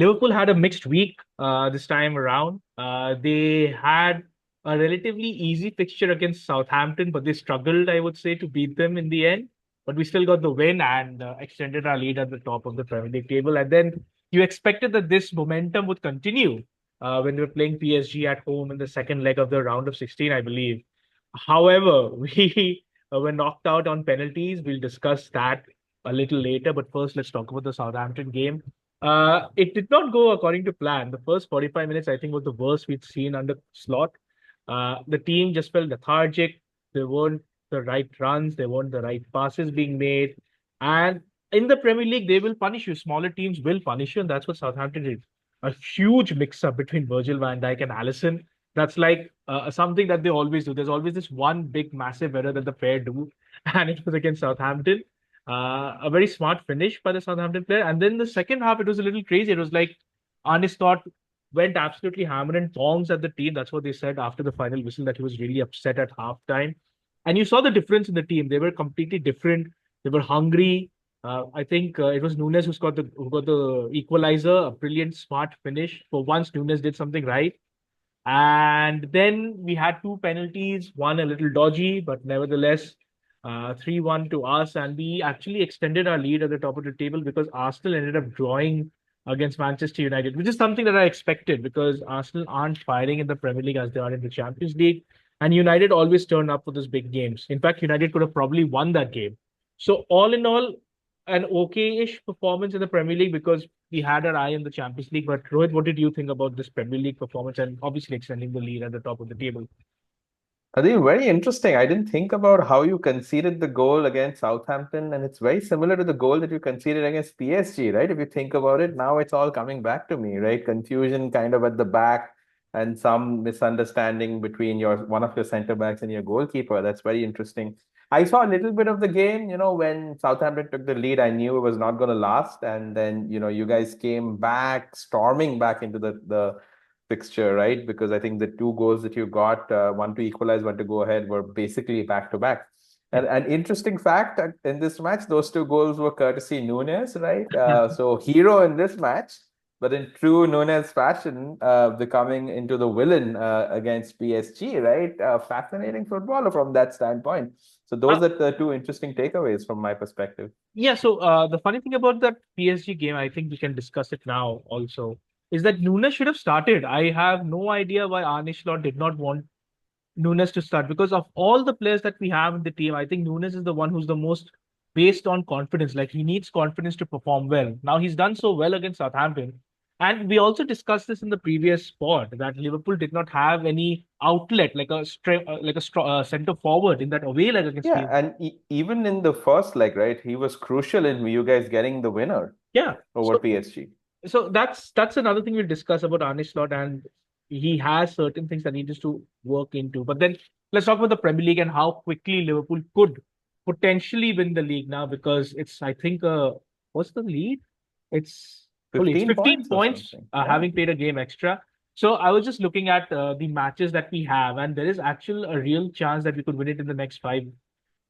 Liverpool had a mixed week this time around. They had a relatively easy fixture against Southampton, but they struggled, I would say, to beat them in the end. But we still got the win and extended our lead at the top of the Premier League table. And then you expected that this momentum would continue when they were playing PSG at home in the second leg of the round of 16, I believe. However, we were knocked out on penalties. We'll discuss that a little later. But first, let's talk about the Southampton game. It did not go according to plan. The first 45 minutes, I think, was the worst we'd seen under Slot. The team just felt lethargic. There weren't the right runs, there weren't the right passes being made. And in the Premier League, they will punish you. Smaller teams will punish you, and that's what Southampton did. A huge mix-up between Virgil van Dijk and Alisson. That's like something that they always do. There's always this one big, massive error that the pair do, and it was against Southampton. A very smart finish by the Southampton player. And then the second half, it was a little crazy. It was like Arne Slot went absolutely hammer and tongs at the team. That's what they said after the final whistle, that he was really upset at halftime. And you saw the difference in the team. They were completely different. They were hungry. I think it was Nunez who got the equalizer, a brilliant, smart finish. For once, Nunez did something right. And then we had two penalties, one a little dodgy, but nevertheless, 3-1 to us. And we actually extended our lead at the top of the table because Arsenal ended up drawing against Manchester United, which is something that I expected because Arsenal aren't firing in the Premier League as they are in the Champions League. And United always turn up for those big games. In fact, United could have probably won that game. So, all in all, an okay-ish performance in the Premier League because we had our eye on the Champions League. But Rohit, what did you think about this Premier League performance and obviously extending the lead at the top of the table? I think very interesting. I didn't think about how you conceded the goal against Southampton, and it's very similar to the goal that you conceded against PSG, right? If you think about it, now it's all coming back to me, right? Confusion kind of at the back and some misunderstanding between your one of your center backs and your goalkeeper. That's very interesting. I saw a little bit of the game, when Southampton took the lead, I knew it was not going to last. And then, you guys came back, storming back into the fixture, right? Because I think the two goals that you got, one to equalize, one to go ahead, were basically back to back. And an interesting fact in this match, those two goals were courtesy Nunez, right? So hero in this match, but in true Nunez fashion, becoming into the villain against PSG, right? Fascinating footballer from that standpoint. So those are the two interesting takeaways from my perspective. Yeah, so the funny thing about that PSG game, I think we can discuss it now also, is that Nunes should have started. I have no idea why Arne Slot did not want Nunes to start because of all the players that we have in the team. I think Nunes is the one who's the most based on confidence. Like he needs confidence to perform well. Now he's done so well against Southampton. And we also discussed this in the previous pod that Liverpool did not have any outlet center forward in that away leg against Yeah, PSG. and even in the first leg, right, he was crucial in you guys getting the winner Yeah. over So PSG. that's another thing we'll discuss about Arne Slot, and he has certain things that he needs to work into. But then let's talk about the Premier League and how quickly Liverpool could potentially win the league now because it's I think what's the lead? It's 15 15 points or points something. Yeah. having played a game extra. So I was just looking at the matches that we have, and there is actually a real chance that we could win it in the next 5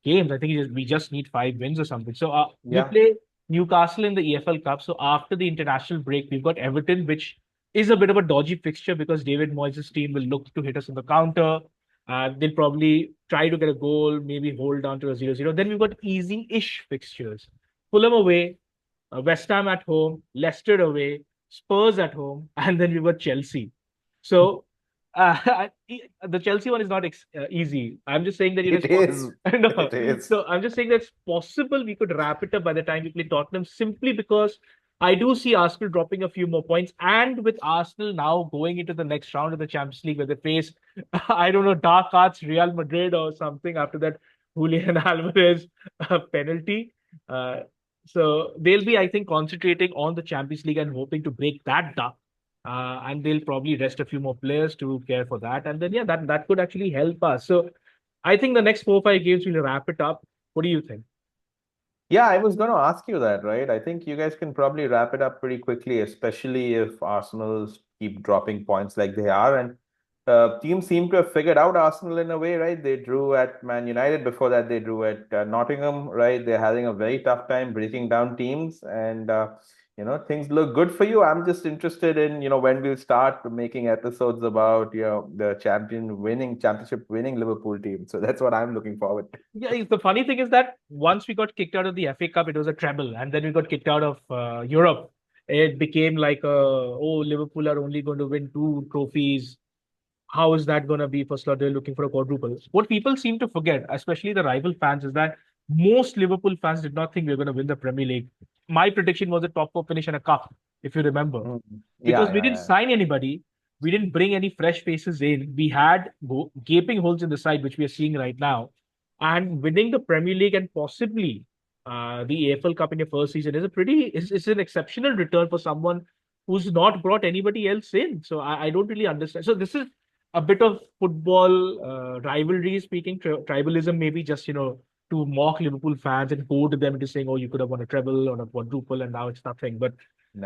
games. I think we just need 5 wins or something. So we Yeah. play Newcastle in the EFL Cup. So after the international break, we've got Everton, which is a bit of a dodgy fixture because David Moyes' team will look to hit us on the counter. They'll probably try to get a goal, maybe hold down to a 0-0. Then we've got easy-ish fixtures. Fulham away, West Ham at home, Leicester away, Spurs at home, and then we've got Chelsea. So the Chelsea one is not easy. I'm just saying that It it's is. no. It is. So I'm just saying that it's possible we could wrap it up by the time we play Tottenham, simply because I do see Arsenal dropping a few more points, and with Arsenal now going into the next round of the Champions League where they face, I don't know, dark arts Real Madrid or something after that Julian Alvarez penalty. Uh, so they'll be, I think, concentrating on the Champions League and hoping to break that duck, and they'll probably rest a few more players to care for that. And then, yeah, that could actually help us. So I think the next 4 or 5 games we'll wrap it up. What do you think? Yeah, I was going to ask you that, right? I think you guys can probably wrap it up pretty quickly, especially if Arsenal keep dropping points like they are. And teams seem to have figured out Arsenal in a way, right? They drew at Man United. Before that, they drew at Nottingham, right? They're having a very tough time breaking down teams. And, things look good for you. I'm just interested in, when we'll start making episodes about, the championship winning Liverpool team. So that's what I'm looking forward to. Yeah, the funny thing is that once we got kicked out of the FA Cup, it was a treble, and then we got kicked out of Europe. It became like, oh, Liverpool are only going to win two trophies. How is that going to be for Slot? They're looking for a quadruple. What people seem to forget, especially the rival fans, is that most Liverpool fans did not think we were going to win the Premier League. My prediction was a top four finish and a cup, if you remember, Mm. Yeah, because we yeah, didn't yeah. sign anybody. We didn't bring any fresh faces in. We had gaping holes in the side, which we are seeing right now. And winning the Premier League and possibly the AFL Cup in your first season is it's an exceptional return for someone who's not brought anybody else in. So I don't really understand. So this is a bit of football rivalry speaking, tribalism, maybe just, to mock Liverpool fans and goad them into saying, oh, you could have won a treble or a quadruple and now it's nothing. But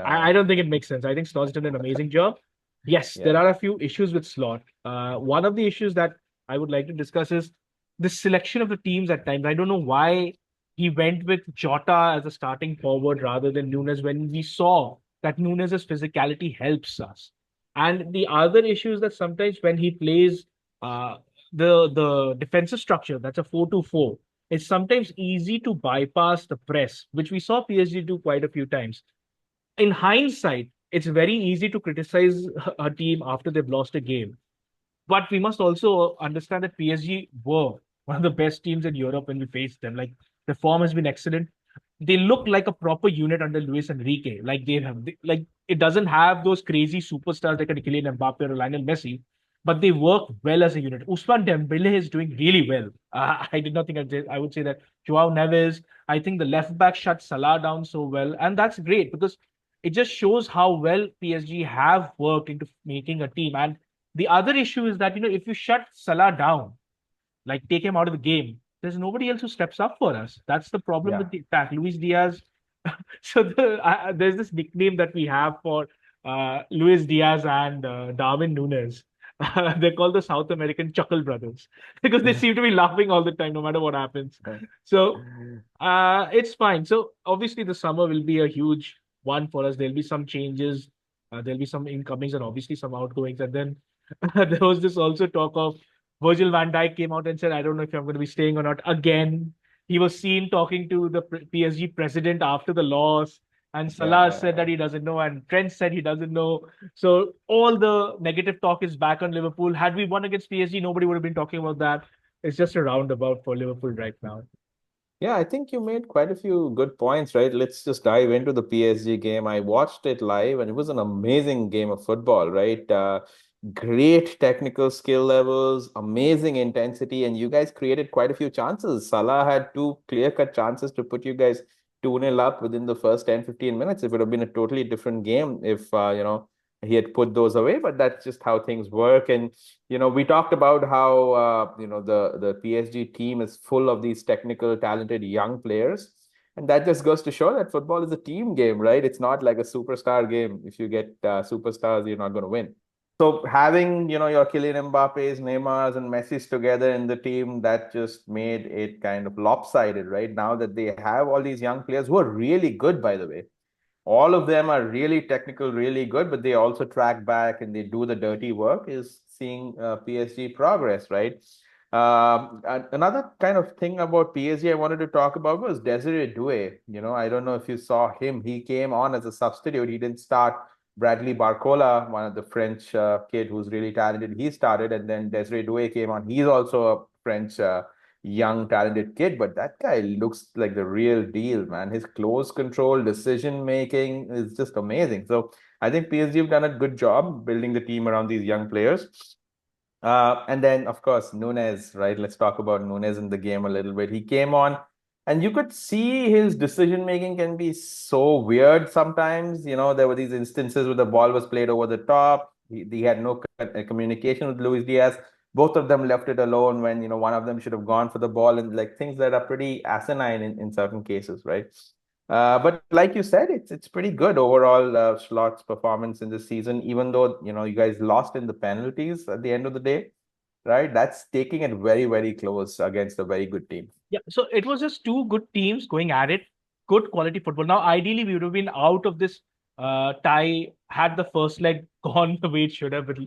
I No. don't think it makes sense. I think Slot's done an amazing job. Yes, there Yeah. are a few issues with Slot. One of the issues that I would like to discuss is the selection of the teams at times. I don't know why he went with Jota as a starting forward rather than Nunez when we saw that Nunez's physicality helps us. And the other issue is that sometimes when he plays uh, the defensive structure, that's a 4-2-4, it's sometimes easy to bypass the press, which we saw PSG do quite a few times. In hindsight, it's very easy to criticize a team after they've lost a game. But we must also understand that PSG were one of the best teams in Europe when we faced them. Like the form has been excellent. They look like a proper unit under Luis Enrique. Like like it doesn't have those crazy superstars like a Kylian Mbappe or Lionel Messi, but they work well as a unit. Usman Dembele is doing really well. I did not think I would say that. Joao Neves, I think the left back shut Salah down so well, and that's great because it just shows how well PSG have worked into making a team. And the other issue is that, if you shut Salah down, like take him out of the game, there's nobody else who steps up for us. That's the problem Yeah. with the attack. Luis Diaz. So there's this nickname that we have for Luis Diaz and Darwin Nunez. They're called the South American Chuckle Brothers because they seem to be laughing all the time, no matter what happens. So it's fine. So obviously the summer will be a huge one for us. There'll be some changes. There'll be some incomings and obviously some outgoings. And then there was this also talk of Virgil van Dijk came out and said, I don't know if I'm going to be staying or not again. He was seen talking to the PSG president after the loss. And Salah said Yeah. that he doesn't know, and Trent said he doesn't know. So all the negative talk is back on Liverpool. Had we won against PSG, nobody would have been talking about that. It's just a roundabout for Liverpool right now. Yeah, I think you made quite a few good points, right? Let's just dive into the PSG game. I watched it live and it was an amazing game of football, right? Great technical skill levels, amazing intensity, and you guys created quite a few chances. Salah had two clear-cut chances to put you guys 2-0 up within the first 10-15 minutes. It would have been a totally different game if, he had put those away, but that's just how things work. And we talked about how the PSG team is full of these technical, talented young players, and that just goes to show that football is a team game, right? It's not like a superstar game. If you get superstars, you're not going to win. So having your Kylian Mbappe's, Neymar's, and Messi's together in the team, that just made it kind of lopsided, right? Now that they have all these young players who are really good, by the way, all of them are really technical, really good, but they also track back and they do the dirty work, is seeing PSG progress, right? And another kind of thing about PSG I wanted to talk about was Desiree Doué. I don't know if you saw him. He came on as a substitute. He didn't start. Bradley Barcola, one of the French kid who's really talented, he started, and then Desiree Doué came on. He's also a French young talented kid, but that guy looks like the real deal, man. His close control, decision making is just amazing. So I think PSG have done a good job building the team around these young players. And then, of course, Nunez, right? Let's talk about Nunez in the game a little bit. He came on, and you could see his decision making can be so weird sometimes. There were these instances where the ball was played over the top. He had no communication with Luis Diaz. Both of them left it alone when, one of them should have gone for the ball, and like things that are pretty asinine in certain cases, right? But like you said, it's pretty good overall. Slot's performance in this season, even though you guys lost in the penalties at the end of the day, right? That's taking it very, very close against a very good team. Yeah, so it was just two good teams going at it. good quality football. Now, ideally, we would have been out of this tie had the first leg gone the way it should have, with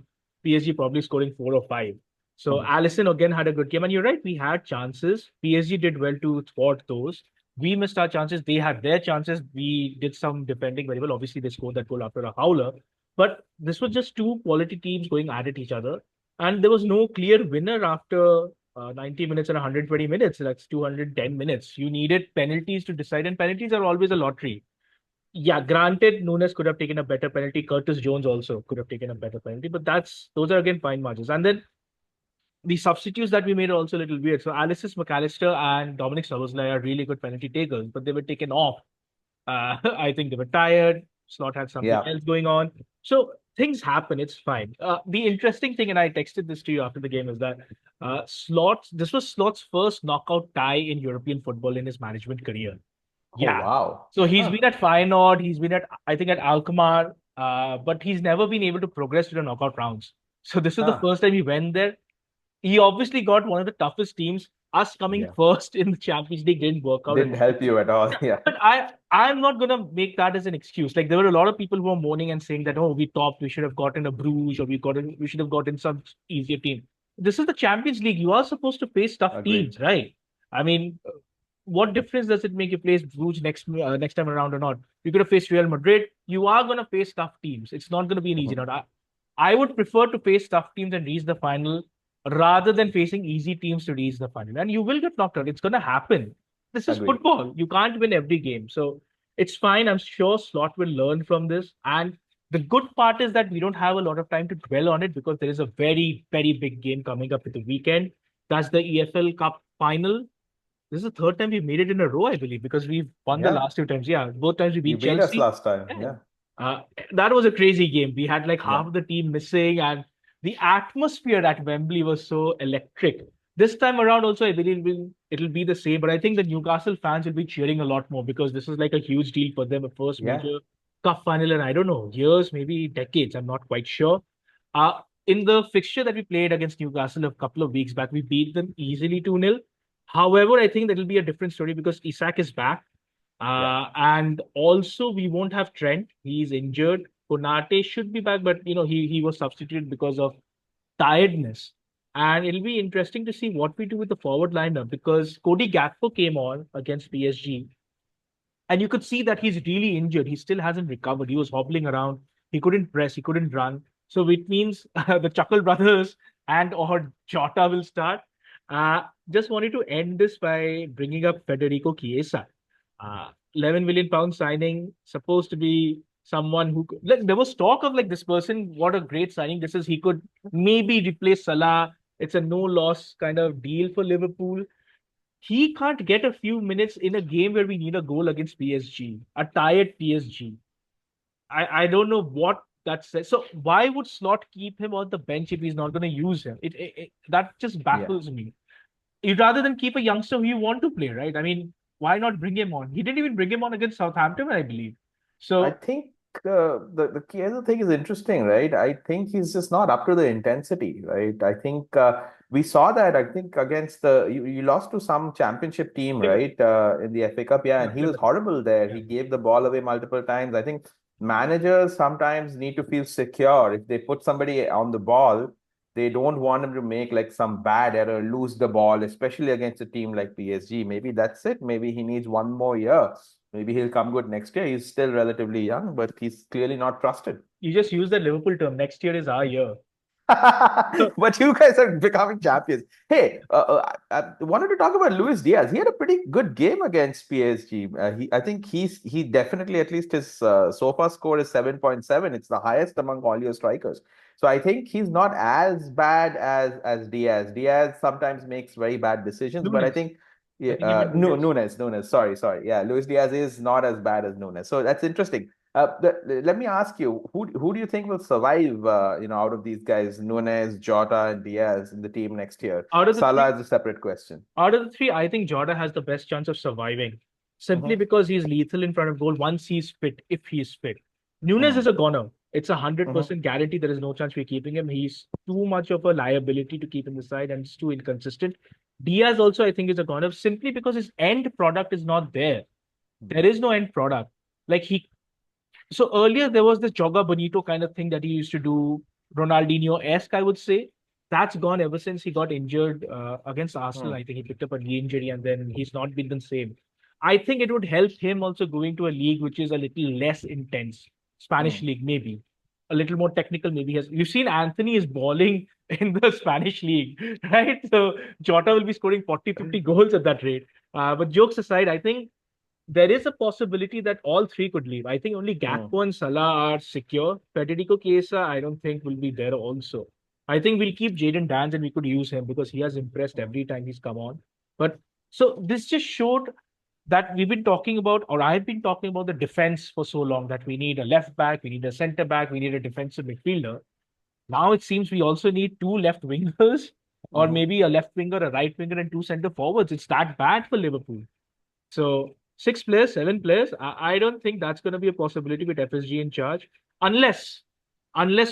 PSG probably scoring 4 or 5. So Mhm. Allison again had a good game, and you're right, we had chances. PSG did well to thwart those. We missed our chances. They had their chances. We did some defending very well. Obviously, they scored that goal after a howler. But this was just two quality teams going at each other. And there was no clear winner after 90 minutes and 120 minutes. That's 210 minutes. You needed penalties to decide, and penalties are always a lottery. Yeah, granted, Nunes could have taken a better penalty. Curtis Jones also could have taken a better penalty, but those are again fine margins. And then the substitutes that we made are also a little weird. So Alexis McAllister and Dominic Szoboszlai are really good penalty takers, but they were taken off. I think they were tired. Slot had something Yeah. else going on. So things happen. It's fine. The interesting thing, and I texted this to you after the game, is that this was Slot's first knockout tie in European football in his management career. Oh, Yeah. wow. So he's Huh. been at Feyenoord, he's been at, I think, at Alkmaar, but he's never been able to progress to the knockout rounds. So this is the Huh. first time he went there. He obviously got one of the toughest teams. Us coming Yeah. first in the Champions League didn't work out at Didn't all. help you at all. Yeah, Yeah. but I'm not gonna make that as an excuse. Like there were a lot of people who were moaning and saying that, oh, we topped, we should have gotten a Bruges, or we should have gotten some easier team. This is the Champions League. You are supposed to face tough Agreed. teams, right? I mean, what difference does it make you face Bruges next time around or not? You're gonna face Real Madrid. You are gonna face tough teams. It's not gonna be an easy Mhm. round. I would prefer to face tough teams and reach the final rather than facing easy teams to reach the final. And you will get knocked out. It's gonna happen. This is Agreed. football. You can't win every game. So it's fine. I'm sure Slot will learn from this. And the good part is that we don't have a lot of time to dwell on it because there is a very, very big game coming up at the weekend. That's the EFL Cup final. This is the third time we've made it in a row, I believe, because we've won the Yeah. last 2 times. Yeah, both times we You beat beat us Chelsea. last time. Yeah. Yeah. Uh, that was a crazy game. We had like Yeah. half of the team missing, and the atmosphere at Wembley was so electric. This time around, also, I believe it'll be the same. But I think the Newcastle fans will be cheering a lot more because this is like a huge deal for them, a first Yeah. major cup final, and I don't know, years, maybe decades. I'm not quite sure. In the fixture that we played against Newcastle a couple of weeks back, we beat them easily 2-0. However, I think that'll be a different story because Isak is back. Yeah. And also we won't have Trent. He's injured. Konate should be back, but he was substituted because of tiredness. And it'll be interesting to see what we do with the forward lineup because Cody Gakpo came on against PSG, and you could see that he's really injured. He still hasn't recovered. He was hobbling around. He couldn't press. He couldn't run. So it means the Chuckle brothers and or Jota will start. Just wanted to end this by bringing up Federico Chiesa. 11 million pound signing, supposed to be someone who like there was talk of like this person. What a great signing this is. He could maybe replace Salah. It's a no loss kind of deal for Liverpool. He can't get a few minutes in a game where we need a goal against PSG, a tired PSG. I don't know what that says. So why would Slot keep him on the bench if he's not going to use him? That just Yeah. baffles me. You'd rather than keep a youngster who you want to play, right? I mean, why not bring him on? He didn't even bring him on against Southampton, I believe. I So think the Chiesa thing is interesting, right? I think he's just not up to the intensity, right? I think we saw that. I think against you lost to some championship team, Liverpool, right? In the FA Cup, yeah, and he was Liverpool. horrible there. Yeah. He gave the ball away multiple times. I think managers sometimes need to feel secure. If they put somebody on the ball, they don't want him to make like some bad error, lose the ball, especially against a team like PSG. Maybe that's it. Maybe he needs one more year. Maybe he'll come good next year. He's still relatively young, but he's clearly not trusted. You just use the Liverpool term. Next year is our year. But you guys are becoming champions. Hey, I wanted to talk about Luis Diaz. He had a pretty good game against PSG. I think he definitely at least his SOFA score is 7.7. It's the highest among all your strikers. So I think he's not as bad as Diaz. Diaz sometimes makes very bad decisions, but I Nunes. think I yeah, think you meant Nunes. Nunez. Sorry. Yeah, Luis Diaz is not as bad as Nunez. So that's interesting. Let me ask you, who do you think will survive, out of these guys, Nunez, Jota, and Diaz in the team next year? Out of the three, Salah is a separate question. I think Jota has the best chance of surviving simply Hmm. because he's lethal in front of goal once he's fit, if he's fit. Nunes is Hmm. a goner. It's a hundred Hmm. percent guarantee. There is no chance we're keeping him. He's too much of a liability to keep in the side and it's too inconsistent. Diaz also, I think, is a goner simply because his end product is not there. There is no end product. Like so earlier there was this Joga Bonito kind of thing that he used to do, Ronaldinho-esque, I would say. That's gone ever since he got injured against Arsenal. Hmm. I think he picked up a knee injury and then he's not been the same. I think it would help him also going to a league which is a little less intense. Spanish Hmm. league, maybe. A little more technical, maybe. You've seen Anthony is balling in the Spanish league, right? So Jota will be scoring 40, 50 goals at that rate. But jokes aside, I think there is a possibility that all three could leave. I think only Hmm. Gakpo and Salah are secure. Federico Chiesa, I don't think will be there also. I think we'll keep Jaden Dance and we could use him because he has impressed Hmm. every time he's come on. But so this just showed that we've been talking about, or I've been talking about the defense for so long that we need a left back, we need a centre back, we need a defensive midfielder. Now it seems we also need two left wingers, or Hmm. maybe a left winger, a right winger, and two centre forwards. It's that bad for Liverpool. So 6 players, 7 players. I don't think that's going to be a possibility with FSG in charge, unless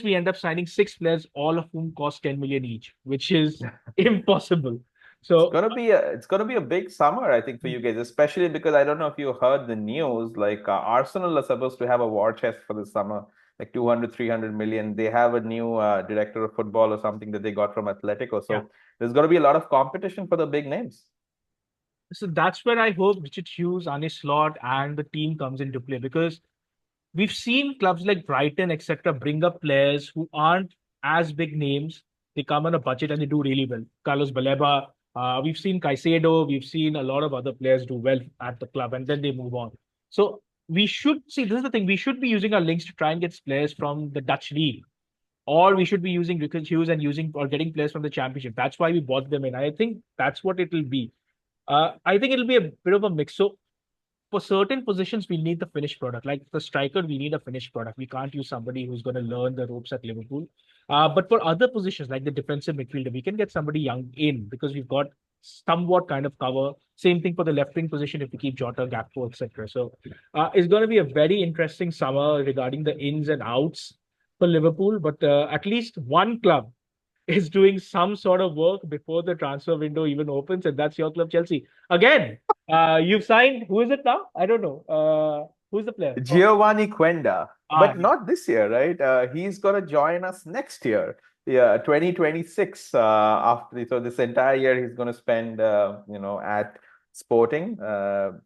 we end up signing 6 players, all of whom cost 10 million each, which is impossible. So It's gonna be a big summer, I think, for you guys, especially because I don't know if you heard the news, like Arsenal are supposed to have a war chest for the summer, like 200, 300 million. They have a new director of football or something that they got from Atletico. yeah, So there's gonna be a lot of competition for the big names. so that's where I hope Richard Hughes, Arne Slot, and the team comes into play because we've seen clubs like Brighton, etc., bring up players who aren't as big names. They come on a budget and they do really well. Carlos Baleba, we've seen Caicedo, we've seen a lot of other players do well at the club, and then they move on. So we should see. This is the thing. We should be using our links to try and get players from the Dutch league, or we should be using Richard Hughes and using or getting players from the Championship. That's why we bought them in. I think that's what it will be. I think it'll be a bit of a mix. So for certain positions, we need the finished product. Like the striker, we need a finished product. We can't use somebody who's going to learn the ropes at Liverpool. But for other positions, like the defensive midfielder, we can get somebody young in because we've got somewhat kind of cover. Same thing for the left wing position if we keep Jota, Gakpo, etc. So it's going to be a very interesting summer regarding the ins and outs for Liverpool. But at least one club is doing some sort of work before the transfer window even opens, and that's your club, Chelsea. Again, you've signed. Who is it now? I don't know. Who's the player? Oh, Geovany Quenda, but yeah, not this year, right? He's gonna join us next year. Yeah, 2026. So this entire year he's gonna spend, at Sporting.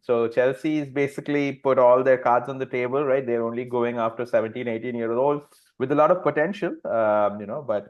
So Chelsea's basically put all their cards on the table, right? They're only going after 17, 18 years old with a lot of potential, but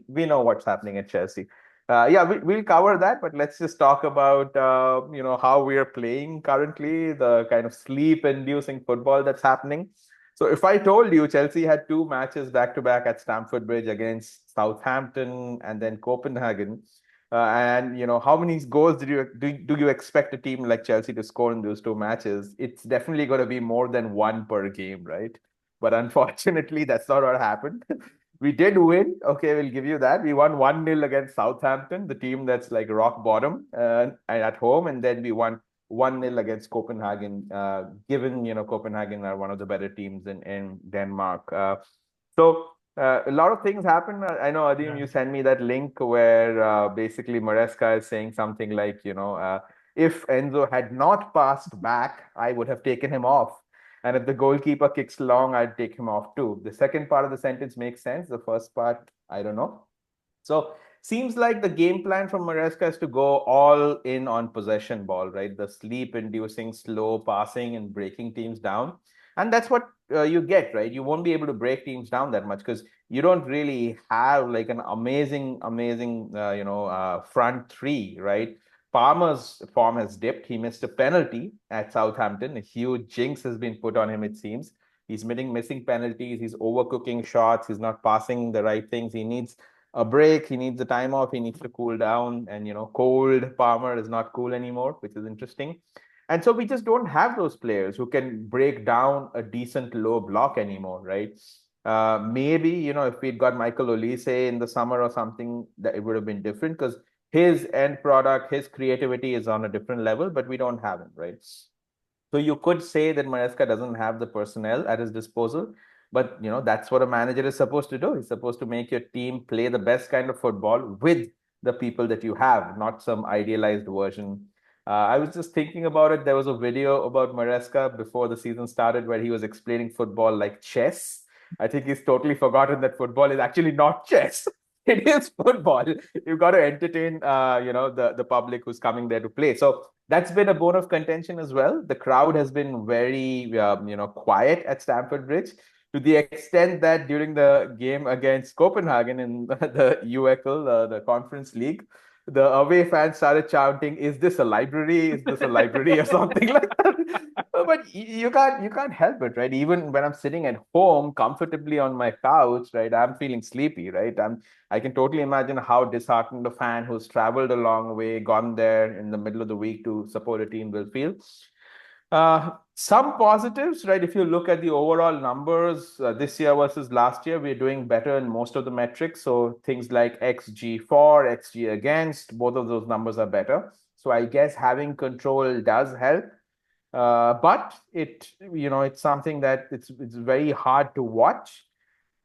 we know what's happening at Chelsea. Yeah, we'll cover that, but let's just talk about how we are playing currently, the kind of sleep-inducing football that's happening. So if I told you Chelsea had two matches back to back at Stamford Bridge against Southampton and then Copenhagen, and how many goals do you expect a team like Chelsea to score in those two matches? It's definitely going to be more than one per game, right? But unfortunately, that's not what happened. We did win. Okay, we'll give you that. We won 1-0 against Southampton, the team that's like rock bottom, at home. And then we won 1-0 against Copenhagen, given, Copenhagen are one of the better teams in Denmark. A lot of things happen. I know, Adim, yeah. you sent me that link where basically Maresca is saying something like, if Enzo had not passed back, I would have taken him off. And if the goalkeeper kicks long, I'd take him off too. The second part of the sentence makes sense. The first part, I don't know. So seems like the game plan from Maresca is to go all in on possession ball, right? The sleep inducing, slow passing and breaking teams down. And that's what you get, right? You won't be able to break teams down that much because you don't really have like an amazing, front three, right? Palmer's form has dipped. He missed a penalty at Southampton. A huge jinx has been put on him, it seems. He's missing penalties. He's overcooking shots. He's not passing the right things. He needs a break. He needs a time off. He needs to cool down. And, cold Palmer is not cool anymore, which is interesting. And so we just don't have those players who can break down a decent low block anymore, right? Maybe, if we'd got Michael Olise in the summer or something, that it would have been different because his end product, his creativity is on a different level, but we don't have him, right? So you could say that Maresca doesn't have the personnel at his disposal, but that's what a manager is supposed to do. He's supposed to make your team play the best kind of football with the people that you have, not some idealized version. I was just thinking about it. There was a video about Maresca before the season started where he was explaining football like chess. I think he's totally forgotten that football is actually not chess. It is football. You've got to entertain, the public who's coming there to play. So that's been a bone of contention as well. The crowd has been very, quiet at Stamford Bridge, to the extent that during the game against Copenhagen in the UCL, the Conference League, the away fans started shouting, "Is this a library? Is this a library?" or something like that. But you can't help it, right? Even when I'm sitting at home comfortably on my couch, right, I'm feeling sleepy, right? I can totally imagine how disheartened a fan who's traveled a long way, gone there in the middle of the week to support a team will feel. Some positives, right? If you look at the overall numbers this year versus last year, we're doing better in most of the metrics. So things like XG for, XG against, both of those numbers are better. So I guess having control does help. But it's something that it's very hard to watch.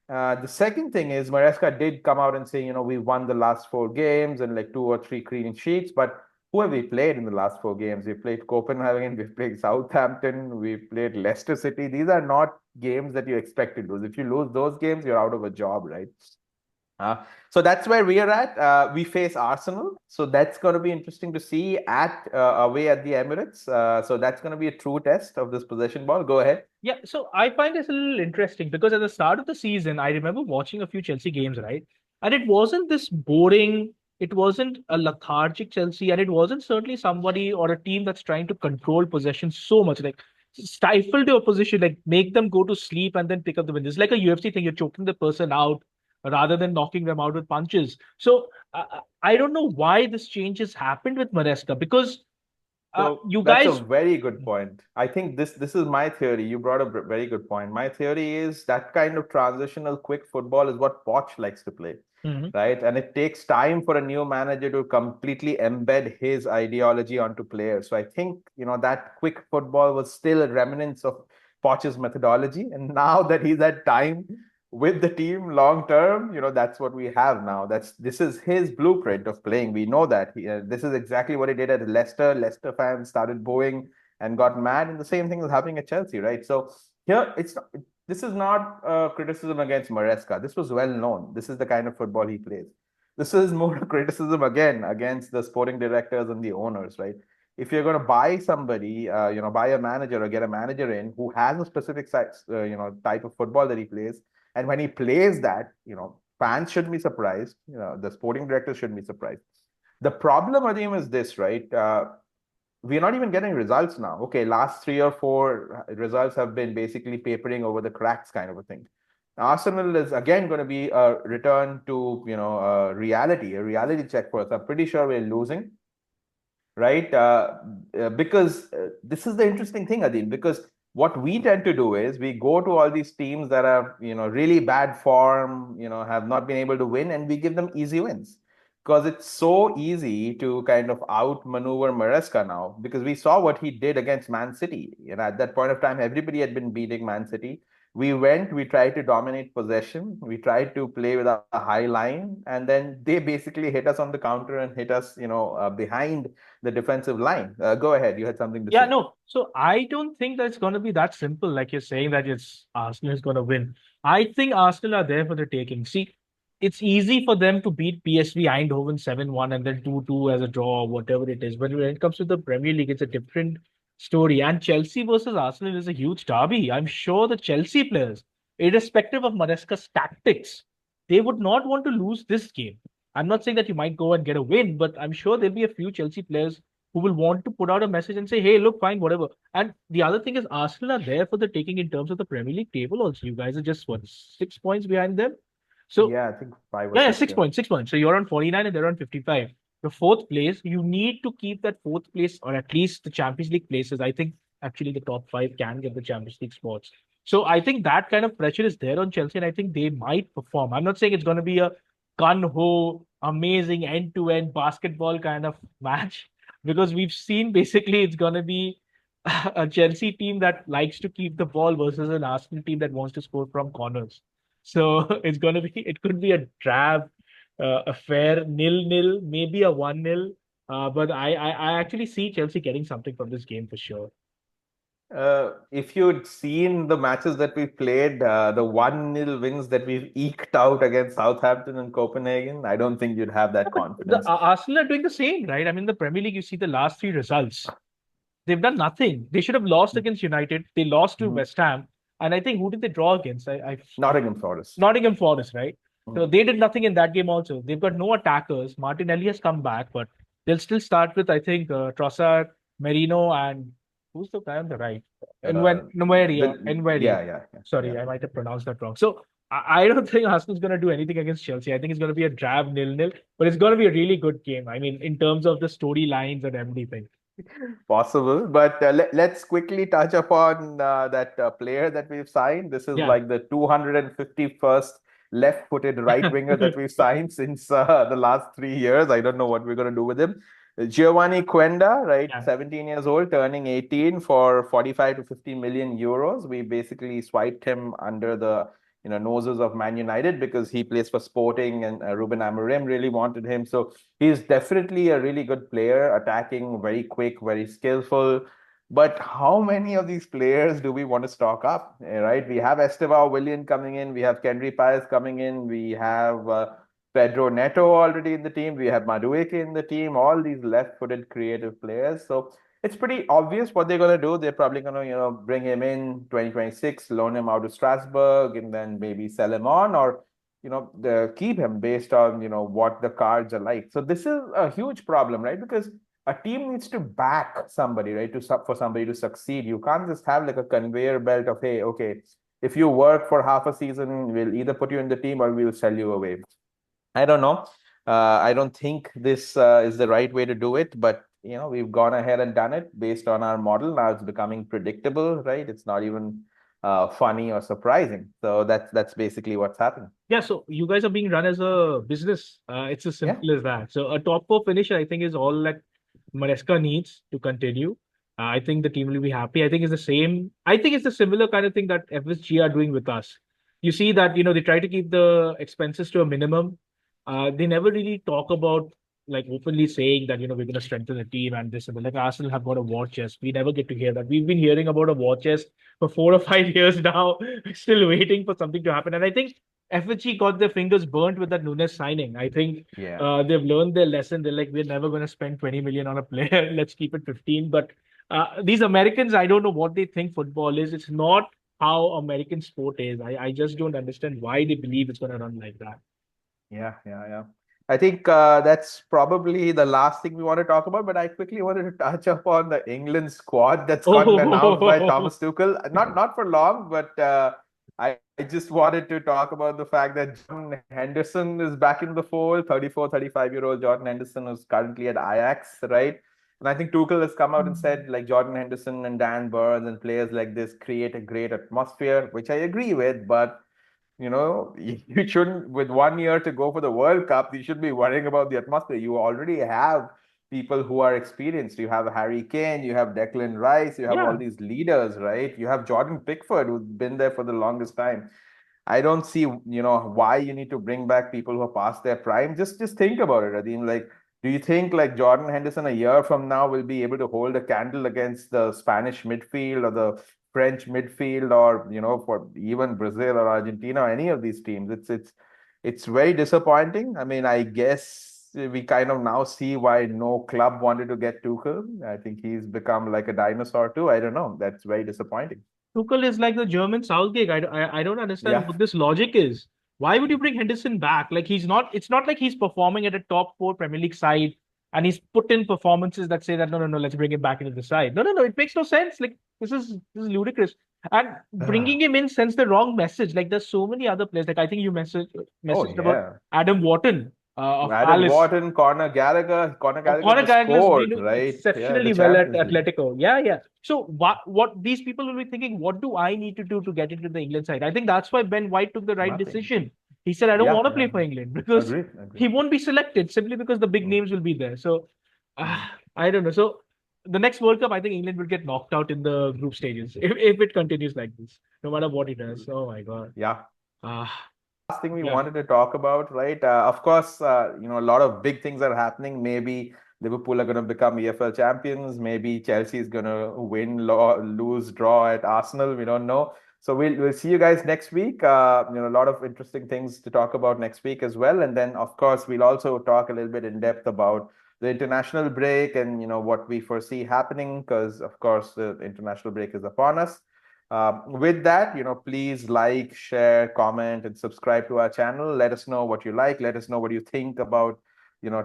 The second thing is Maresca did come out and say, we won the last 4 games and like 2 or 3 clean sheets, but who have we played in the last 4 games? We played Copenhagen, we played Southampton, we played Leicester City. These are not games that you expect to lose. If you lose those games, you're out of a job, right? So that's where we are at. We face Arsenal, so that's going to be interesting to see at away at the Emirates. So that's going to be a true test of this possession ball. Go ahead. Yeah, so I find this a little interesting because at the start of the season, I remember watching a few Chelsea games, right? And it wasn't this boring, it wasn't a lethargic Chelsea, and it wasn't certainly somebody or a team that's trying to control possession so much, like stifle the opposition, like make them go to sleep and then pick up the win. It's like a UFC thing, you're choking the person out rather than knocking them out with punches. So I don't know why this change has happened with Maresca because So you that's a guys. very good point. I think this is my theory. You brought a very good point. My theory is that kind of transitional quick football is what Poch likes to play, Mhm. right? And it takes time for a new manager to completely embed his ideology onto players. So I think, that quick football was still remnants of Poch's methodology. And now that he's had time with the team long term, that's what we have now. This is his blueprint of playing. We know that this is exactly what he did at Leicester. Leicester fans started booing and got mad, and the same thing is happening at Chelsea, right? So here, this is not a criticism against Maresca. This was well known. This is the kind of football he plays. This is more a criticism again against the sporting directors and the owners, right? If you're going to buy somebody, buy a manager or get a manager in who has a specific type of football that he plays, and when he plays that, fans shouldn't be surprised. The sporting directors shouldn't be surprised. The problem, Adim, is this, right? We're not even getting results now. Okay, last 3 or 4 results have been basically papering over the cracks kind of a thing. Arsenal is again going to be a return to, a reality check for us. I'm pretty sure we're losing, right? Because this is the interesting thing, Adil, because what we tend to do is we go to all these teams that are, really bad form, have not been able to win, and we give them easy wins. Because it's so easy to kind of outmaneuver Maresca now, because we saw what he did against Man City. At that point of time, everybody had been beating Man City. We tried to dominate possession, we tried to play with a high line, and then they basically hit us on the counter and hit us, behind the defensive line. Go ahead. You had something to Yeah, say. no. So I don't think that it's going to be that simple, like you're saying that it's Arsenal is going to win. I think Arsenal are there for the taking. See, it's easy for them to beat PSV Eindhoven 7-1 and then 2-2 as a draw or whatever it is. But when it comes to the Premier League, it's a different story. And Chelsea versus Arsenal is a huge derby. I'm sure the Chelsea players, irrespective of Maresca's tactics, they would not want to lose this game. I'm not saying that you might go and get a win, but I'm sure there'll be a few Chelsea players who will want to put out a message and say, hey, look, fine, whatever. And the other thing is, Arsenal are there for the taking in terms of the Premier League table also. You guys are just, what, 6 points behind them? So, Yeah, I think 5 or 6. six Yeah. points, 6 points. So you're on 49 and they're on 55. The fourth place, you need to keep that fourth place or at least the Champions League places. I think actually the top five can get the Champions League spots. So I think that kind of pressure is there on Chelsea, and I think they might perform. I'm not saying it's going to be a gun ho, amazing end to end basketball kind of match, because we've seen basically it's going to be a Chelsea team that likes to keep the ball versus an Arsenal team that wants to score from corners. So it's going to be, it could be a drab affair, 0-0, maybe a 1-0. But I actually see Chelsea getting something from this game for sure. If you'd seen the matches that we played, the 1-0 wins that we've eked out against Southampton and Copenhagen, I don't think you'd have that But the confidence. Arsenal are doing the same, right? I mean, the Premier League, you see the last three results. They've done nothing. They should have lost against United. They lost to Mhm. West Ham. And I think who did they draw against? Nottingham Forest. Nottingham Forest, right? So Mhm. they did nothing in that game also. They've got no attackers. Martinelli has come back, but they'll still start with, I think, Trossard, Merino, and who's the guy on the right? Uh, Enweri. yeah. Sorry, I might have pronounced that wrong. So I don't think Arsenal's going to do anything against Chelsea. I think it's going to be a drab 0-0, but it's going to be a really good game. I mean, in terms of the storylines and everything. Possible, but let's quickly touch upon that player that we've signed. This is Yeah. like the 251st left-footed right winger that we've signed since the last 3 years. I don't know what we're going to do with him. Geovany Quenda, right, Yeah. 17 years old, turning 18 for 45 to 50 million euros. We basically swiped him under the noses of Man United because he plays for Sporting, and Ruben Amorim really wanted him. So he's definitely a really good player, attacking, very quick, very skillful. But how many of these players do we want to stock up? Right? We have Estevao Willian coming in, we have Kendry Páez coming in, we have Pedro Neto already in the team, we have Madueke in the team, all these left-footed creative players. So it's pretty obvious what they're going to do. They're probably going to, bring him in 2026, loan him out to Strasbourg, and then maybe sell him on, or keep him based on what the cards are like. So this is a huge problem, right? Because a team needs to back somebody, right, for somebody to succeed. You can't just have like a conveyor belt of, hey, okay, if you work for half a season, we'll either put you in the team or we'll sell you away. I don't know. I don't think this is the right way to do it, but we've gone ahead and done it based on our model. Now it's becoming predictable, right? It's not even funny or surprising. So that's basically what's happening. Yeah, so you guys are being run as a business. It's as Yeah. simple as that. So a top four finish, I think, is all that Maresca needs to continue. I think the team will be happy. I think it's the same. I think it's a similar kind of thing that FSG are doing with us. You see that, they try to keep the expenses to a minimum. They never really talk about like openly saying that, we're going to strengthen the team and this and that. Like Arsenal have got a war chest. We never get to hear that. We've been hearing about a war chest for 4 or 5 years now, still waiting for something to happen. And I think FHG got their fingers burnt with that Nunez signing. I think Yeah. they've learned their lesson. They're like, we're never going to spend 20 million on a player. Let's keep it 15. But these Americans, I don't know what they think football is. It's not how American sport is. I just don't understand why they believe it's going to run like that. Yeah. I think that's probably the last thing we want to talk about, but I quickly wanted to touch upon the England squad that's gotten announced by Oh, Thomas Tuchel. Not for long, but I just wanted to talk about the fact that Jordan Henderson is back in the fold. 34, 35-year-old Jordan Henderson is currently at Ajax, right? And I think Tuchel has come out and said, like, Jordan Henderson and Dan Burns and players like this create a great atmosphere, which I agree with, but you shouldn't, with 1 year to go for the World Cup, you should be worrying about the atmosphere. You already have people who are experienced. You have Harry Kane, you have Declan Rice, you have all yeah. these leaders, right? You have Jordan Pickford, who's been there for the longest time. I don't see, why you need to bring back people who are past their prime. Just think about it. I mean, like, do you think like Jordan Henderson a year from now will be able to hold a candle against the Spanish midfield or the French midfield, or for even Brazil or Argentina or any of these teams? It's very disappointing. I mean, I guess we kind of now see why no club wanted to get Tuchel. I think he's become like a dinosaur too. I don't know. That's very disappointing. Tuchel is like the German Southgate. I don't understand Yeah. what this logic is. Why would you bring Henderson back? Like he's not. It's not like he's performing at a top four Premier League side, and he's put in performances that say that no, let's bring him back into the side. No. It makes no sense. Like this is ludicrous. And bringing him in sends the wrong message. Like there's so many other players. Like I think you Oh messaged about yeah. Adam Wharton of Adam Palace. Wharton, Conor Gallagher. Conor Gallagher Conor just Gallagher's been scored, doing right? Yeah, the exceptionally well at Champions League. Atletico. Yeah. So what these people will be thinking, what do I need to do to get into the England side? I think that's why Ben White took the right Nothing. decision. He said, I don't want to Yeah. play for England because Agreed. he won't be selected simply because the big Mm, names will be there. So mm. I don't know. So the next World Cup, I think England will get knocked out in the group stages if it continues like this, no matter what it does. Oh my God. Yeah. Uh, Last thing we yeah. wanted to talk about, right? Of course, a lot of big things are happening. Maybe Liverpool are going to become EFL champions. Maybe Chelsea is going to win, lose, draw at Arsenal. We don't know. So we'll see you guys next week. A lot of interesting things to talk about next week as well. And then, of course, we'll also talk a little bit in depth about the international break and what we foresee happening, because of course the international break is upon us. With that, please like, share, comment, and subscribe to our channel. Let us know what you like. Let us know what you think about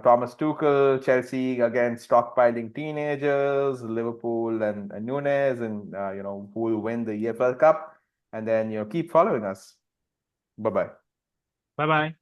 Thomas Tuchel, Chelsea again stockpiling teenagers, Liverpool and Nunez, and who will win the EFL Cup. And then keep following us. Bye bye. Bye bye.